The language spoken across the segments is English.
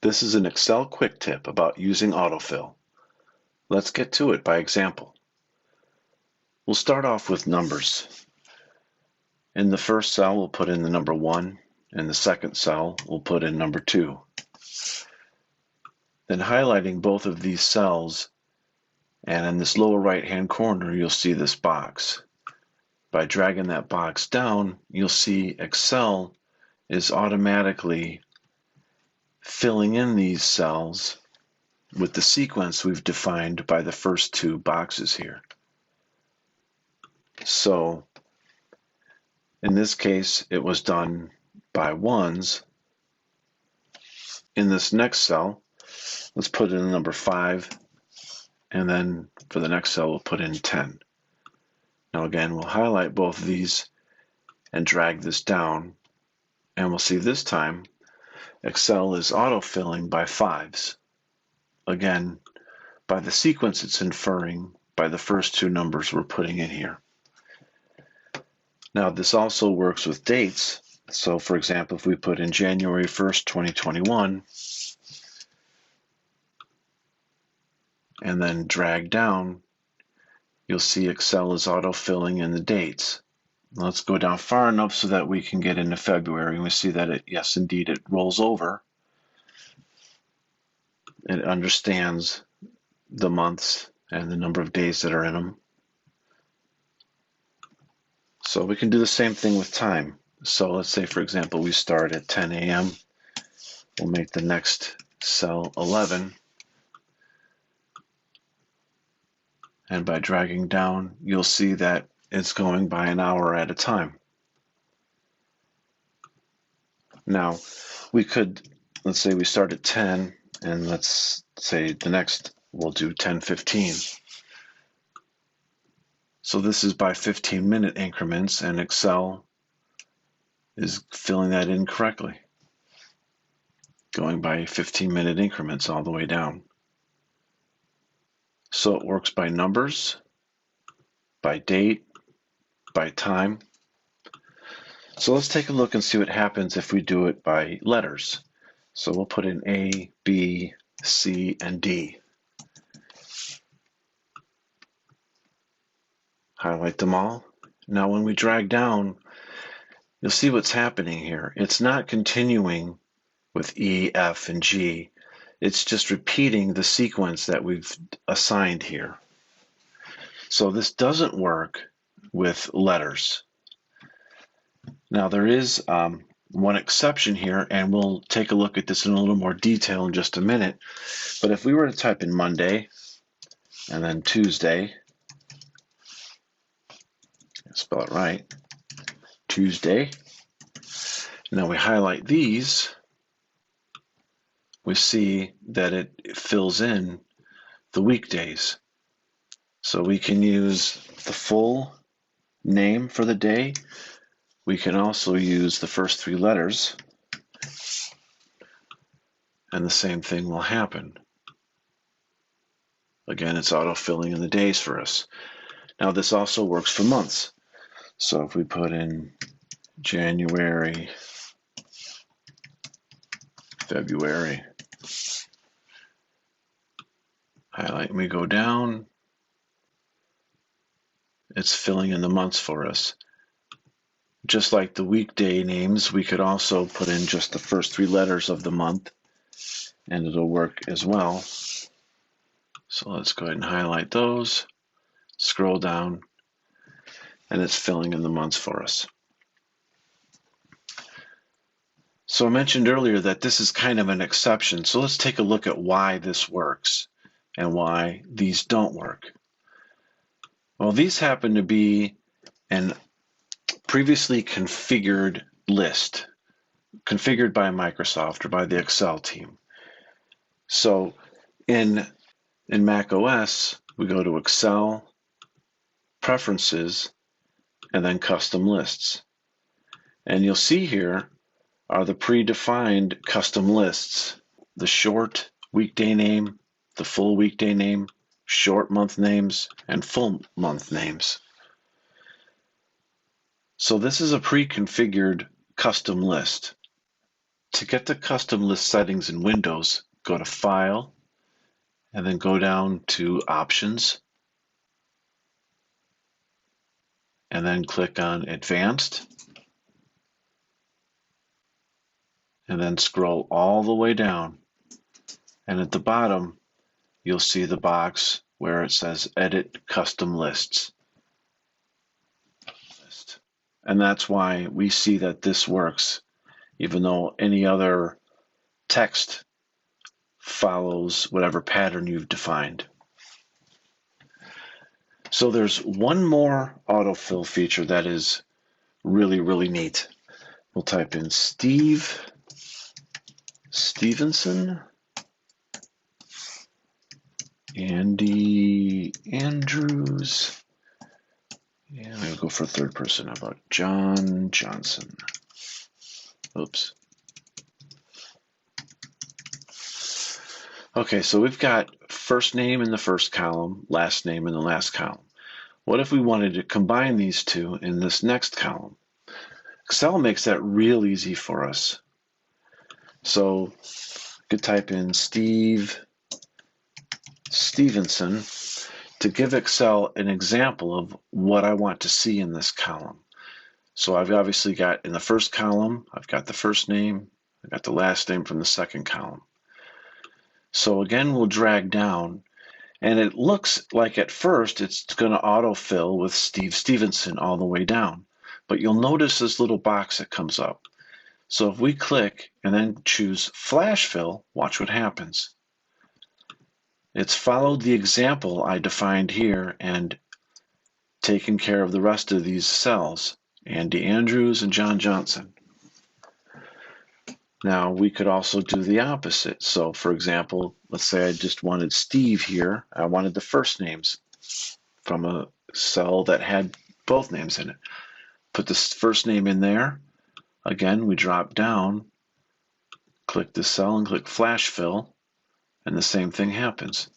This is an Excel quick tip about using autofill. Let's get to it by example. We'll start off with numbers. In the first cell, we'll put in the number 1. In the second cell, we'll put in number 2. Then highlighting both of these cells, and in this lower right-hand corner, you'll see this box. By dragging that box down, you'll see Excel is automatically filling in these cells with the sequence we've defined by the first 2 boxes here. So in this case, it was done by ones. In this next cell, let's put in the number 5, and then for the next cell, we'll put in 10. Now again, we'll highlight both of these and drag this down, and we'll see this time Excel is autofilling by 5s. Again, by the sequence it's inferring by the first 2 numbers we're putting in here. Now this also works with dates. So for example, if we put in January 1st, 2021, and then drag down, you'll see Excel is autofilling in the dates. Let's go down far enough so that we can get into February, and we see that yes, indeed, it rolls over. It understands the months and the number of days that are in them. So we can do the same thing with time. So let's say, for example, we start at 10 a.m. We'll make the next cell 11. And by dragging down, you'll see that it's going by an hour at a time. Now, we could, let's say we start at 10, and let's say the next we'll do 10:15. So this is by 15-minute increments, and Excel is filling that in correctly, going by 15-minute increments all the way down. So it works by numbers, by date, by time. So let's take a look and see what happens if we do it by letters. So we'll put in A, B, C, and D. Highlight them all. Now when we drag down, you'll see what's happening here. It's not continuing with E, F, and G. It's just repeating the sequence that we've assigned here. So this doesn't work with letters. Now there is one exception here, and we'll take a look at this in a little more detail in just a minute. But if we were to type in Monday and then Tuesday, spell it right, Tuesday. Now we highlight these, we see that it fills in the weekdays. So we can use the full name for the day. We can also use the first 3 letters, and the same thing will happen. Again, it's auto-filling in the days for us. Now this also works for months. So if we put in January, February, highlight, and we go down, it's filling in the months for us. Just like the weekday names, we could also put in just the first 3 letters of the month, and it'll work as well. So let's go ahead and highlight those, scroll down, and it's filling in the months for us. So I mentioned earlier that this is kind of an exception. So let's take a look at why this works and why these don't work. Well, these happen to be an previously configured list, configured by Microsoft or by the Excel team. So in Mac OS, we go to Excel, Preferences, and then Custom Lists. And you'll see here are the predefined custom lists, the short weekday name, the full weekday name, short month names, and full month names. So this is a pre-configured custom list. To get the custom list settings in Windows, go to File, and then go down to Options, and then click on Advanced, and then scroll all the way down. And at the bottom, you'll see the box where it says Edit Custom Lists. And that's why we see that this works, even though any other text follows whatever pattern you've defined. So there's one more autofill feature that is really, really neat. We'll type in Steve Stevenson, Andy Andrews, and I'm going to go for third person. How about John Johnson? Oops. Okay, so we've got first name in the first column, last name in the last column. What if we wanted to combine these two in this next column? Excel makes that real easy for us. So you could type in Steve Stevenson to give Excel an example of what I want to see in this column. So I've obviously got in the first column, I've got the first name, I've got the last name from the second column. So again, we'll drag down, and it looks like at first it's going to autofill with Steve Stevenson all the way down. But you'll notice this little box that comes up. So if we click and then choose Flash Fill, watch what happens. It's followed the example I defined here and taken care of the rest of these cells, Andy Andrews and John Johnson. Now we could also do the opposite. So for example, let's say I just wanted Steve here. I wanted the first names from a cell that had both names in it. Put the first name in there. Again, we drop down, click the cell and click Flash Fill, and the same thing happens.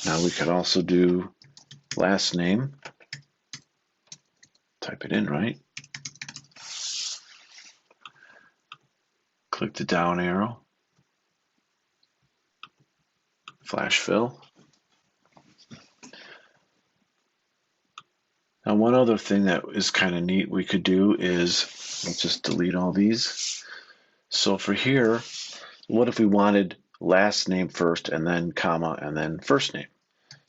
Now we could also do last name. Type it in, right? Click the down arrow, Flash Fill. Now one other thing that is kind of neat we could do is, let's just delete all these. So for here, what if we wanted last name first and then comma and then first name?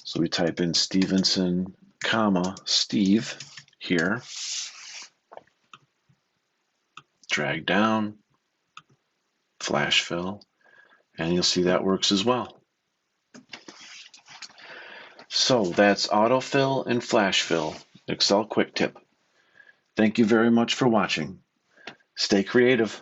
So we type in Stevenson, comma, Steve here. Drag down, Flash Fill, and you'll see that works as well. So that's Autofill and Flash Fill, Excel Quick Tip. Thank you very much for watching. Stay creative.